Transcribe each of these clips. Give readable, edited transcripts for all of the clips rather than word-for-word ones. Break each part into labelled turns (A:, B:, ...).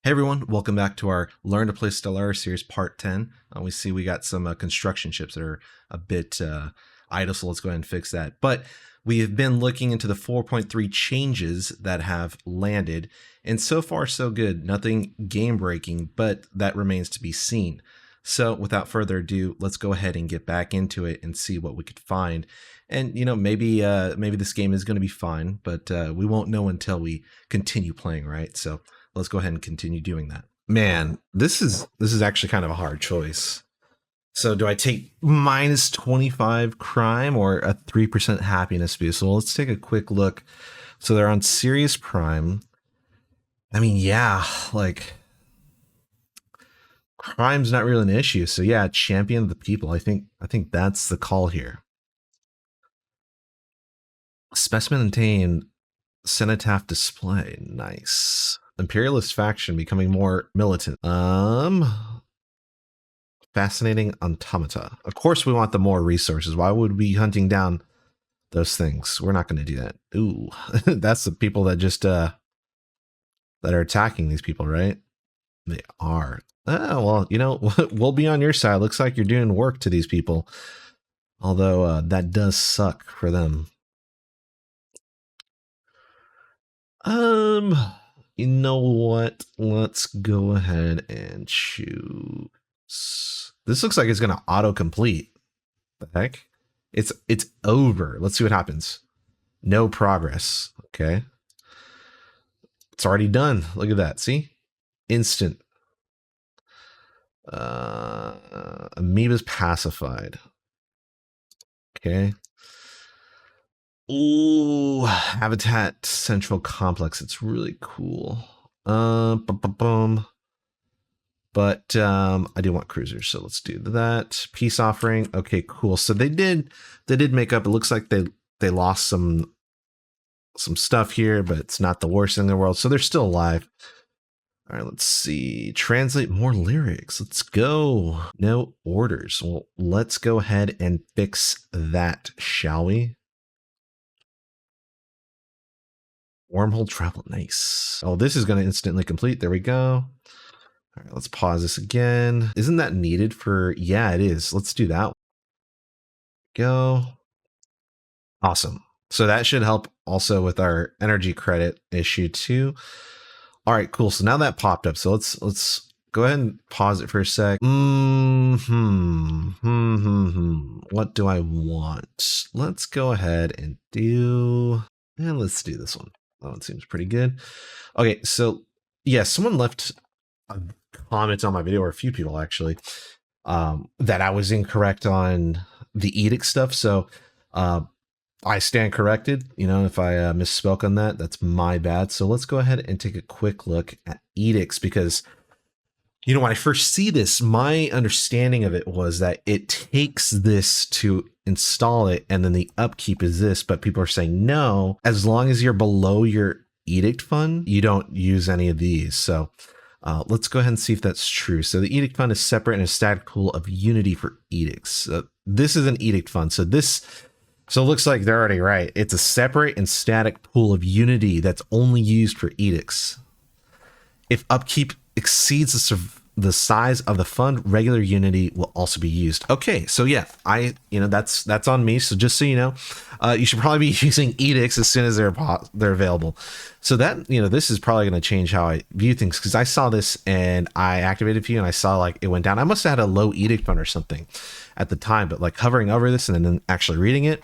A: Hey everyone, welcome back to our Learn to Play Stellaris series part 10. We see we got some construction ships that are a bit idle, so let's go ahead and fix that. But we have been looking into the 4.3 changes that have landed, and so far so good. Nothing game breaking, but that remains to be seen. So without further ado, let's go ahead and get back into it and see what we could find. And maybe this game is going to be fine, but we won't know until we continue playing, right? So let's go ahead and continue doing that. Man, this is actually kind of a hard choice. So do I take minus 25 crime or a 3% happiness boost? So let's take a quick look. So they're on serious prime. I mean, yeah, like crime's not really an issue. So yeah, champion the people. I think that's the call here. Specimen obtained cenotaph display. Nice. Imperialist faction becoming more militant. Fascinating automata. Of course we want the more resources. Why would we be hunting down those things? We're not going to do that. Ooh, that's the people that just that are attacking these people, right? They are. Well, we'll be on your side. Looks like you're doing work to these people. Although that does suck for them. You know what? Let's go ahead and choose. This looks like it's gonna auto-complete. The heck? It's over. Let's see what happens. No progress. Okay. It's already done. Look at that. See? Instant. Amoeba's pacified. Okay. Ooh, Habitat Central Complex. It's really cool. But I do want cruisers, so let's do that. Peace offering. Okay, cool. So they did make up. It looks like they lost some stuff here, but it's not the worst thing in the world. So they're still alive. All right, let's see. Translate more lyrics. Let's go. No orders. Well, let's go ahead and fix that, shall we? Wormhole travel. Nice. Oh, this is going to instantly complete. There we go. All right, let's pause this again. Isn't that needed for... Yeah, it is. Let's do that. Go. Awesome. So that should help also with our energy credit issue too. All right, cool. So now that popped up. So let's go ahead and pause it for a sec. What do I want? Let's go ahead and do... And let's do this one. That one seems pretty good. Okay, so yeah, someone left a comment on my video, or a few people actually, that I was incorrect on the edict stuff. So I stand corrected. If I misspoke on that, that's my bad. So let's go ahead and take a quick look at edicts, because when I first see this, my understanding of it was that it takes this to install it, and then the upkeep is this. But people are saying no, as long as you're below your edict fund, you don't use any of these. So let's go ahead and see if that's true. So the edict fund is separate and a static pool of unity for edicts. This is an edict fund. So it looks like they're already right. It's a separate and static pool of unity that's only used for edicts. If upkeep exceeds the size of the fund, regular unity will also be used. Okay, so yeah, that's on me. So just so you know, you should probably be using edicts as soon as they're available. So that this is probably going to change how I view things, because I saw this and I activated a few and I saw like it went down. I must have had a low edict fund or something at the time, but like hovering over this and then actually reading it,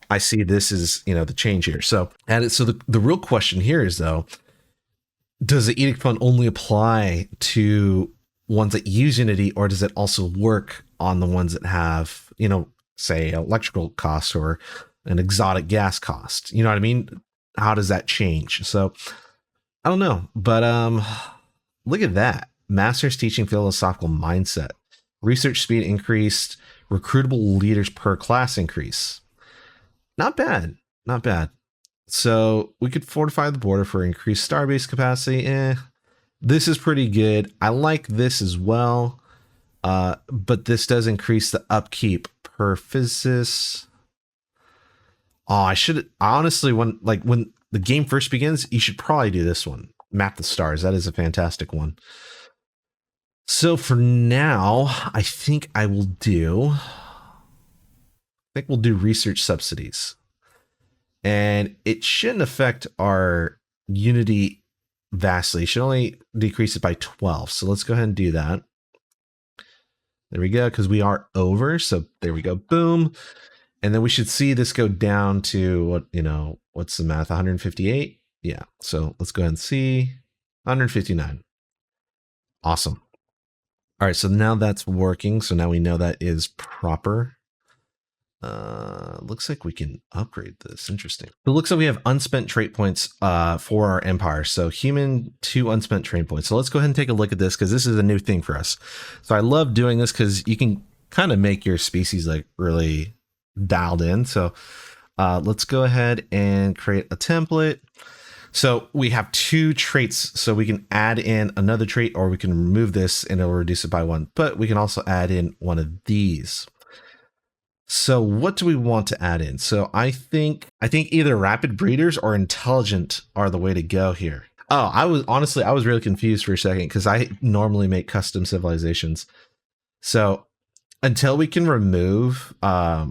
A: I see this is the change here. So the real question here is though, does the edict fund only apply to ones that use Unity, or does it also work on the ones that have, say electrical cost or an exotic gas cost? You know what I mean? How does that change? So I don't know, but look at that. Masters teaching philosophical mindset. Research speed increased. Recruitable leaders per class increase. Not bad. Not bad. So we could fortify the border for increased starbase capacity. This is pretty good. I like this as well. But this does increase the upkeep per physicist. Oh, honestly, when the game first begins, you should probably do this one. map the stars. That is a fantastic one. So for now, I think we'll do research subsidies. And it shouldn't affect our Unity vastly. It should only decrease it by 12. So let's go ahead and do that. There we go, because we are over. So there we go. Boom. And then we should see this go down to what's the math? 158? Yeah. So let's go ahead and see 159. Awesome. All right. So now that's working. So now we know that is proper. Looks like we can upgrade this. Interesting. It looks like we have unspent trait points for our empire. So human 2 unspent trait points. So let's go ahead and take a look at this because this is a new thing for us. So I love doing this because you can kind of make your species like really dialed in. So let's go ahead and create a template. So we have 2 traits, so we can add in another trait or we can remove this and it'll reduce it by 1, but we can also add in one of these. So what do we want to add in? So I think either rapid breeders or intelligent are the way to go here. Oh, I was really confused for a second because I normally make custom civilizations. So until we can remove a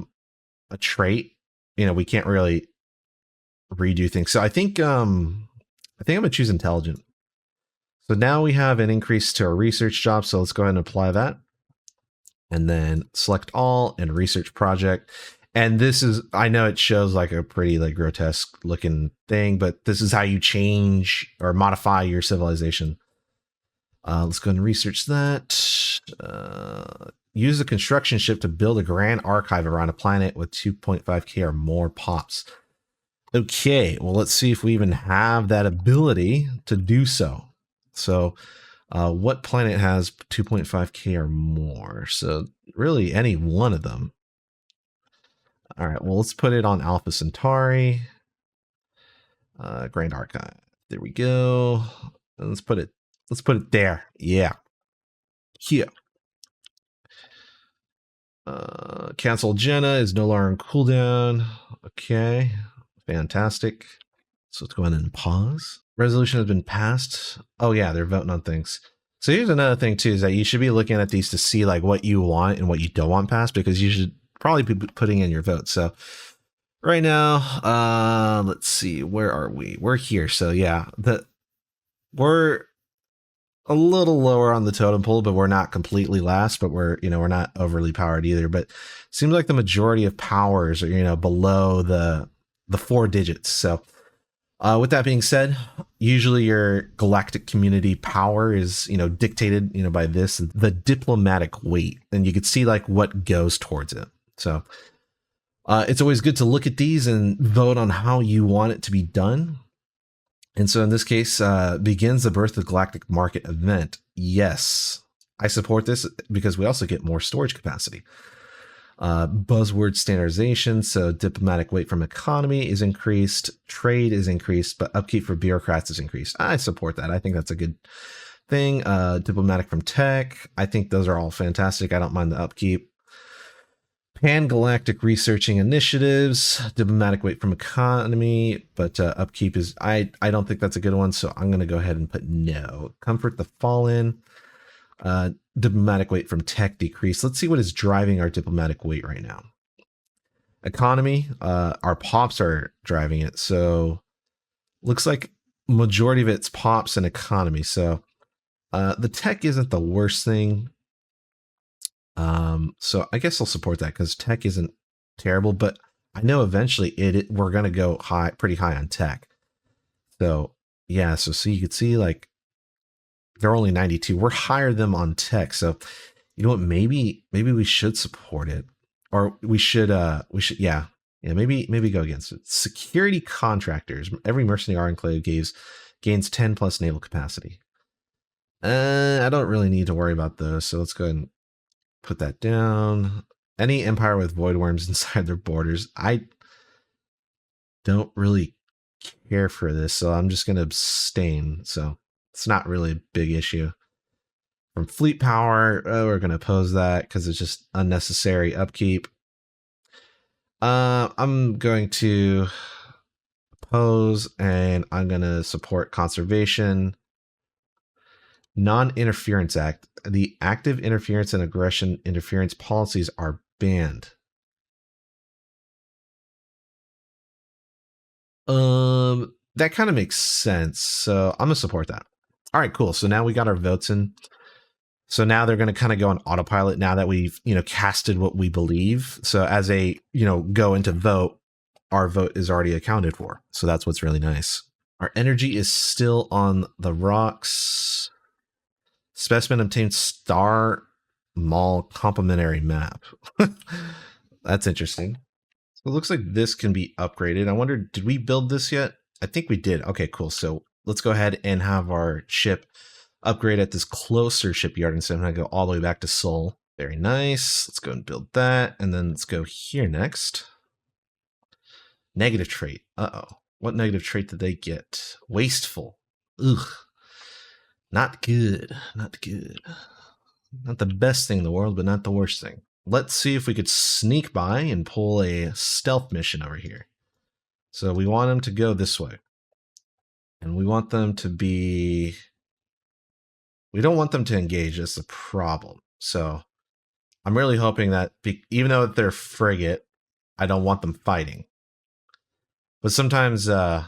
A: trait, we can't really redo things. So I think I'm gonna choose intelligent. So now we have an increase to our research job. So let's go ahead and apply that. And then select all and research project. And this is, I know it shows like a pretty like grotesque looking thing, but this is how you change or modify your civilization. Let's go ahead and research that. Use the construction ship to build a grand archive around a planet with 2.5k or more pops. Okay, well, let's see if we even have that ability to do so. So what planet has 2.5k or more? So really any one of them. All right, well, let's put it on Alpha Centauri. Grand Archive. There we go. And let's put it there. Yeah. Here. Cancel Jenna is no longer on cooldown. Okay. Fantastic. So let's go ahead and pause. Resolution has been passed. Oh yeah, they're voting on things. So here's another thing too, is that you should be looking at these to see like what you want and what you don't want passed, because you should probably be putting in your vote. So right now, let's see, where are we? We're here. So yeah, we're a little lower on the totem pole, but we're not completely last, but we're not overly powered either. But it seems like the majority of powers are, below the 4 digits. So with that being said, usually your galactic community power is, dictated, by this, the diplomatic weight, and you can see like what goes towards it. So it's always good to look at these and vote on how you want it to be done. And so in this case, begins the birth of galactic market event. Yes, I support this because we also get more storage capacity. Buzzword standardization. So diplomatic weight from economy is increased, trade is increased, but upkeep for bureaucrats is increased. I support that. I think that's a good thing. Diplomatic from tech. I think those are all fantastic. I don't mind the upkeep. Pan-galactic researching initiatives, diplomatic weight from economy, but upkeep is, I don't think that's a good one. So I'm going to go ahead and put no. Comfort the fallen. Diplomatic weight from tech decrease. Let's see what is driving our diplomatic weight right now. Economy, our pops are driving it. So looks like majority of it's pops and economy. So the tech isn't the worst thing. So I guess I'll support that because tech isn't terrible, but I know eventually we're going to go pretty high on tech. So yeah, so you could see like they're only 92. We're higher than them on tech. So you know what, maybe we should support it, or we should, yeah, maybe go against it. Security contractors. Every mercenary enclave gains 10 plus naval capacity. I don't really need to worry about those. So let's go ahead and put that down. Any empire with void worms inside their borders. I don't really care for this, so I'm just going to abstain. So it's not really a big issue. From fleet power, we're going to oppose that because it's just unnecessary upkeep. I'm going to oppose, and I'm going to support conservation. Non-interference act. The active interference and aggression interference policies are banned. That kind of makes sense. So I'm gonna support that. All right, cool. So now we got our votes in. So now they're going to kind of go on autopilot now that we've, casted what we believe. So as they, go into vote, our vote is already accounted for. So that's what's really nice. Our energy is still on the rocks. Specimen obtained star mall complementary map. That's interesting. So it looks like this can be upgraded. I wonder, did we build this yet? I think we did. Okay, cool. So let's go ahead and have our ship upgrade at this closer shipyard instead of having to go all the way back to Seoul. Very nice. Let's go and build that. And then let's go here next. Negative trait. Uh-oh. What negative trait did they get? Wasteful. Ugh. Not good. Not good. Not the best thing in the world, but not the worst thing. Let's see if we could sneak by and pull a stealth mission over here. So we want them to go this way. And we want them to be... We don't want them to engage. That's the problem. So I'm really hoping that even though they're frigate, I don't want them fighting. But sometimes that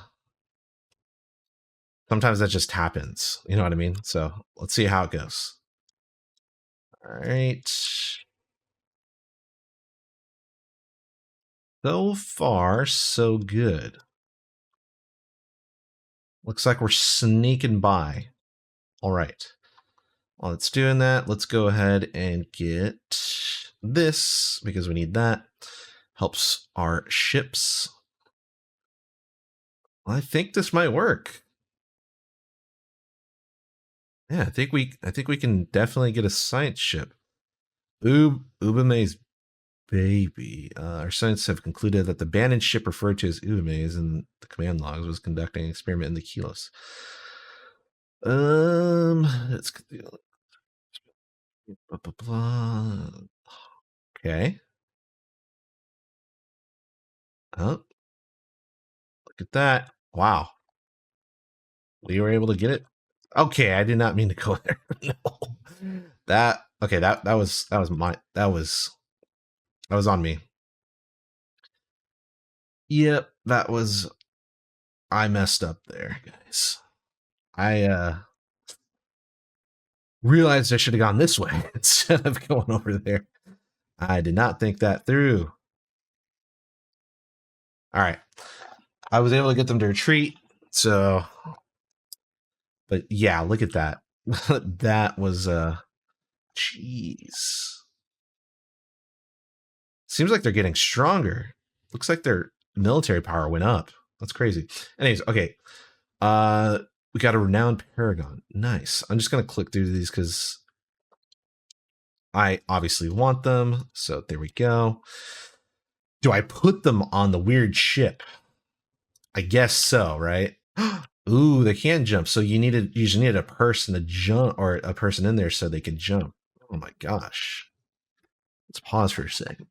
A: just happens. You know what I mean? So let's see how it goes. All right. So far, so good. Looks like we're sneaking by. All right. While it's doing that, let's go ahead and get this because we need that. Helps our ships. I think this might work. Yeah, I think we can definitely get a science ship. Ubame's baby. Our scientists have concluded that the abandoned ship referred to as Ubame's in the command logs was conducting an experiment in the Kilos. Let's blah, blah, blah. Okay. Oh, look at that! Wow, we were able to get it. Okay, I did not mean to go there. No, that was on me. Yep, I messed up there, guys. I realized I should have gone this way instead of going over there. I did not think that through. All right. I was able to get them to retreat, so... But yeah, look at that. That was, jeez. Seems like they're getting stronger. Looks like their military power went up. That's crazy. Anyways, okay. We got a renowned paragon. Nice. I'm just going to click through these because I obviously want them. So there we go. Do I put them on the weird ship? I guess so, right? Ooh, they can jump. So you usually need a person to jump or a person in there so they can jump. Oh my gosh. Let's pause for a second.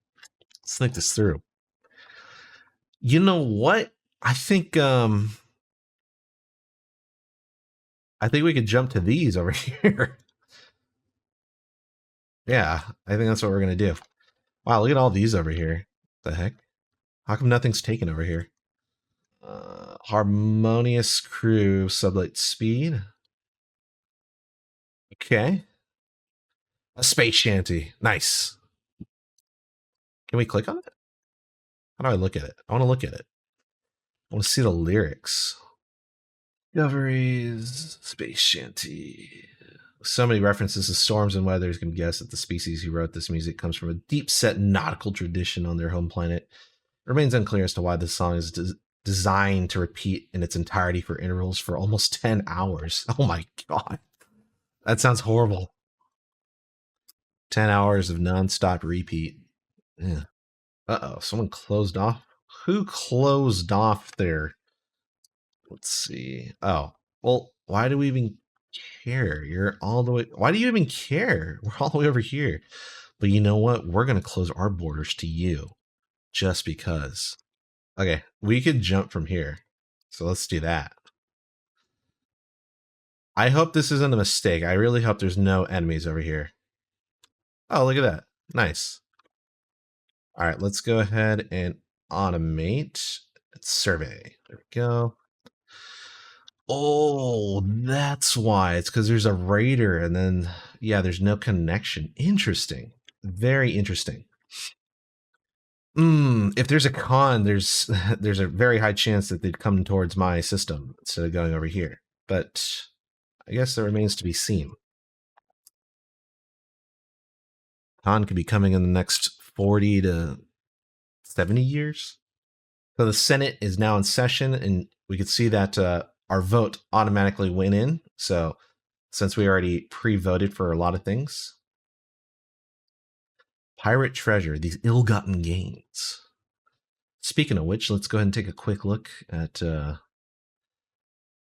A: Let's think this through. You know what? I think we could jump to these over here. Yeah, I think that's what we're gonna do. Wow, look at all these over here. What the heck? How come nothing's taken over here? Harmonious crew, sublight speed. Okay. A space shanty. Nice. Can we click on it? How do I look at it? I want to look at it. I want to see the lyrics. Discoveries, space shanty. So many references to storms and weather, you can guess that the species who wrote this music comes from a deep-set nautical tradition on their home planet. It remains unclear as to why this song is designed to repeat in its entirety for intervals for almost 10 hours. Oh my god. That sounds horrible. 10 hours of non-stop repeat. Yeah. Uh-oh, someone closed off. Who closed off there? Let's see. Oh, well, why do we even care? You're all the way... Why do you even care? We're all the way over here. But you know what? We're going to close our borders to you. Just because. Okay, we could jump from here. So let's do that. I hope this isn't a mistake. I really hope there's no enemies over here. Oh, look at that. Nice. All right, let's go ahead and automate. Survey. There we go. Oh, that's why. It's because there's a raider and then, yeah, there's no connection. Interesting. Very interesting. If there's a con, there's there's a very high chance that they'd come towards my system instead of going over here. But I guess that remains to be seen. Con could be coming in the next 40 to 70 years. So the Senate is now in session, and we could see that our vote automatically went in. So since we already pre-voted for a lot of things. Pirate treasure, these ill-gotten gains. Speaking of which, let's go ahead and take a quick look at,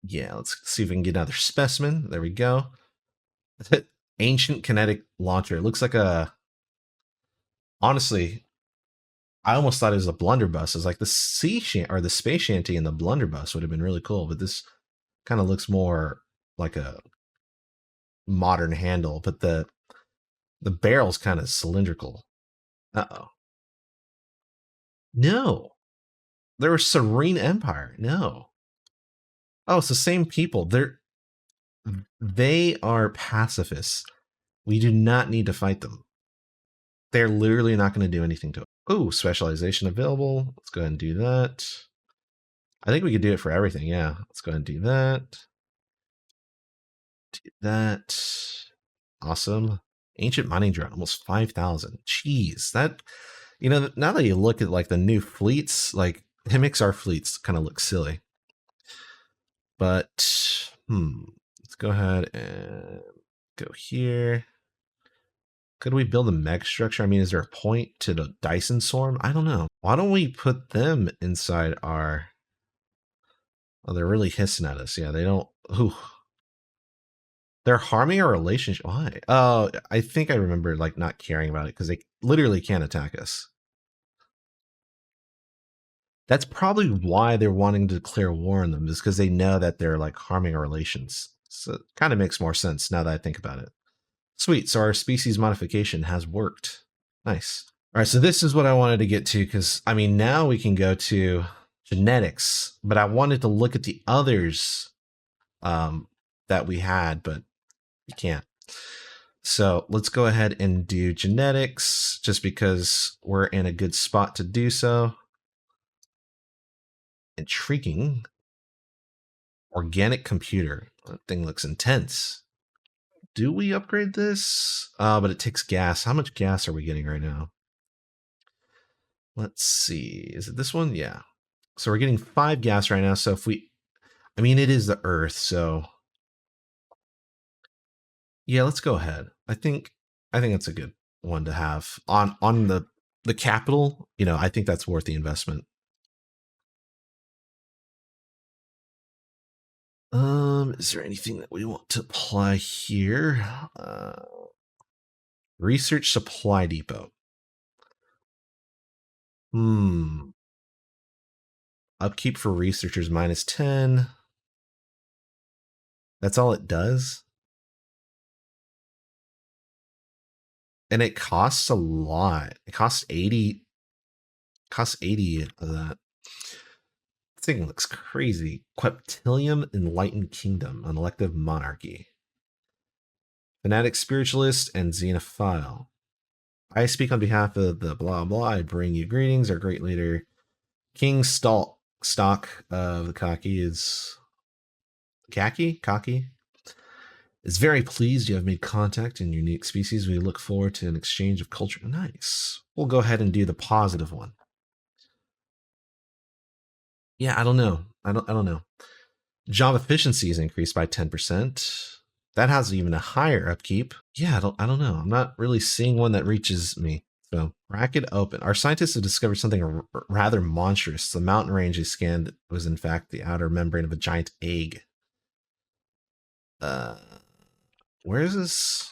A: yeah, let's see if we can get another specimen. There we go. Ancient kinetic launcher. It looks like a, honestly, I almost thought it was a blunderbuss. It's like the or the space shanty and the blunderbuss would have been really cool, but this kind of looks more like a modern handle, but the barrel's kind of cylindrical. Uh-oh. No. They're a serene empire. No. Oh, it's the same people. They are pacifists. We do not need to fight them. They're literally not going to do anything to it. Oh, specialization available. Let's go ahead and do that. I think we could do it for everything. Yeah. Let's go ahead and do that. Do that. Awesome. Ancient mining drone, almost 5,000. Jeez, that, you know, now that you look at like the new fleets, like it makes our fleets kind of look silly. But, let's go ahead and go here. Could we build a mech structure? I mean, is there a point to the Dyson Swarm? I don't know. Why don't we put them inside our... Oh, they're really hissing at us. Yeah, they don't... Ooh. They're harming our relationship. Why? Oh, I think I remember like not caring about it because they literally can't attack us. That's probably why they're wanting to declare war on them, is because they know that they're like harming our relations. So it kind of makes more sense now that I think about it. Sweet. So our species modification has worked. Nice. All right. So this is what I wanted to get to because, I mean, now we can go to genetics, but I wanted to look at the others that we had, but you can't. So let's go ahead and do genetics just because we're in a good spot to do so. Intriguing. Organic computer. That thing looks intense. Do we upgrade this? But it takes gas. How much gas are we getting right now? Let's see. Is it this one? Yeah. So we're getting 5 gas right now. So if we, I mean, it is the Earth, so yeah, let's go ahead. I think that's a good one to have on the capital. You know, I think that's worth the investment. Is there anything that we want to apply here? Research supply depot. Upkeep for researchers -10. That's all it does. And it costs a lot. It costs 80. Costs 80 of that. This thing looks crazy. Queptilium Enlightened Kingdom, an elective monarchy. Fanatic spiritualist and xenophile. I speak on behalf of the blah blah. I bring you greetings. Our great leader, King Stock of the Khaki is Khaki is very pleased you have made contact in your unique species. We look forward to an exchange of culture. Nice. We'll go ahead and do the positive one. Yeah, I don't know. I don't know. Job efficiency is increased by 10%. That has even a higher upkeep. Yeah, I don't know. I'm not really seeing one that reaches me. So, bracket open. Our scientists have discovered something rather monstrous. The mountain range they scanned was in fact the outer membrane of a giant egg. Where is this?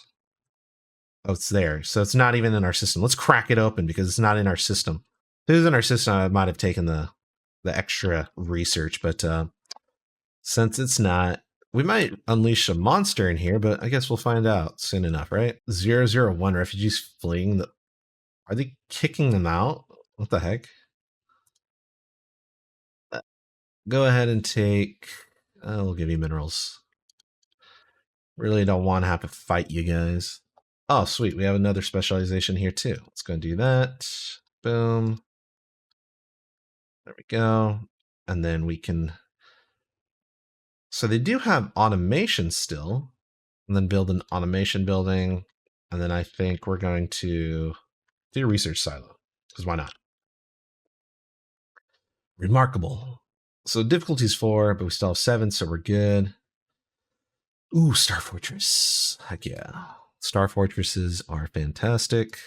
A: Oh, it's there. So it's not even in our system. Let's crack it open because it's not in our system. If it was in our system, I might have taken the the extra research, but since it's not, we might unleash a monster in here, but I guess we'll find out soon enough, right? 001 refugees fleeing the. Are they kicking them out? What the heck? Go ahead and take. We'll give you minerals. Really don't want to have to fight you guys. Oh, sweet. We have another specialization here too. Let's go and do that. Boom. There we go. And then we can. So they do have automation still. And then build an automation building. And then I think we're going to do a research silo. Because why not? Remarkable. So difficulty's 4, but we still have 7, so we're good. Ooh, Star Fortress. Heck yeah. Star Fortresses are fantastic.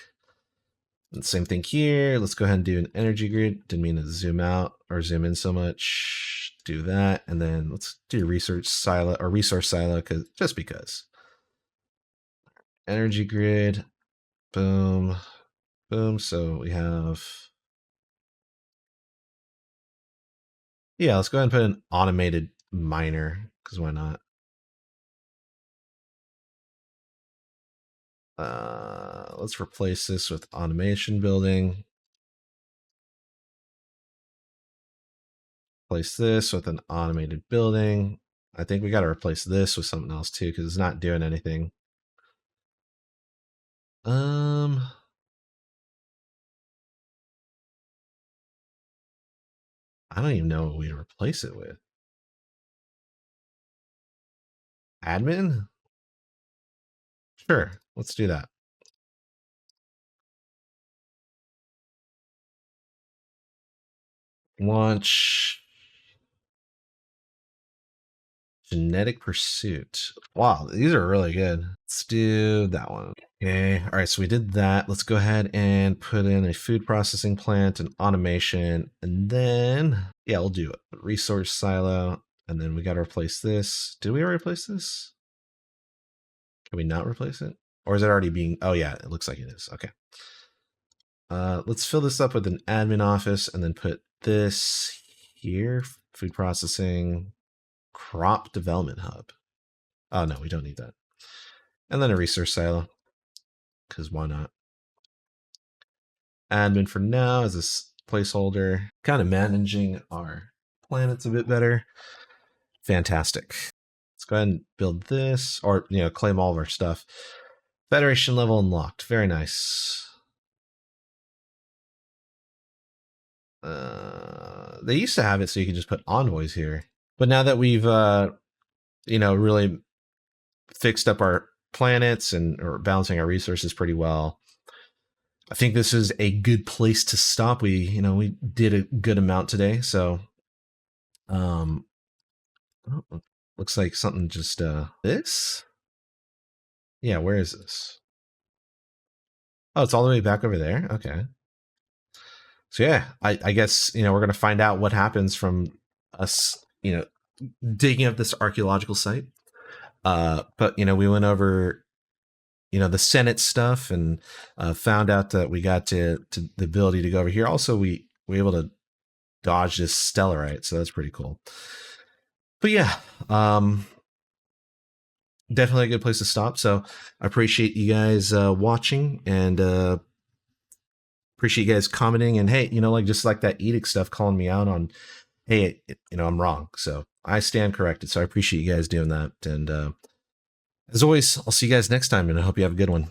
A: And same thing here. Let's go ahead and do an energy grid. Didn't mean to zoom out or zoom in so much. Do that. And then let's do a research silo or resource silo just because. Energy grid. Boom. Boom. So we have. Yeah, let's go ahead and put an automated miner because why not? Let's replace this with automation building. Replace this with an automated building. I think we got to replace this with something else too because it's not doing anything. I don't even know what we'd replace it with. Admin? Sure, let's do that. Launch genetic pursuit. Wow, these are really good. Let's do that one. Okay, all right, so we did that. Let's go ahead and put in a food processing plant and automation, and then, yeah, we'll do it. Resource silo, and then we got to replace this. Did we already replace this? Can we not replace it? Or is it already being, oh yeah, it looks like it is, okay. Let's fill this up with an admin office and then put this here, food processing, crop development hub. Oh no, we don't need that. And then a resource silo, because why not? Admin for now as this placeholder, kind of managing our planets a bit better. Fantastic. Let's go ahead and build this, or claim all of our stuff. Federation level unlocked. Very nice. They used to have it so you could just put envoys here, but now that we've really fixed up our planets and or balancing our resources pretty well, I think this is a good place to stop. We did a good amount today, so looks like something just this. Yeah, where is this? Oh, it's all the way back over there. Okay. So yeah, I guess we're gonna find out what happens from us digging up this archaeological site. But we went over the Senate stuff and found out that we got to the ability to go over here. Also, we were able to dodge this Stellarite, so that's pretty cool. But yeah, definitely a good place to stop. So I appreciate you guys watching and appreciate you guys commenting. And hey, just like that edict stuff, calling me out on, hey, I'm wrong. So I stand corrected. So I appreciate you guys doing that. And as always, I'll see you guys next time, and I hope you have a good one.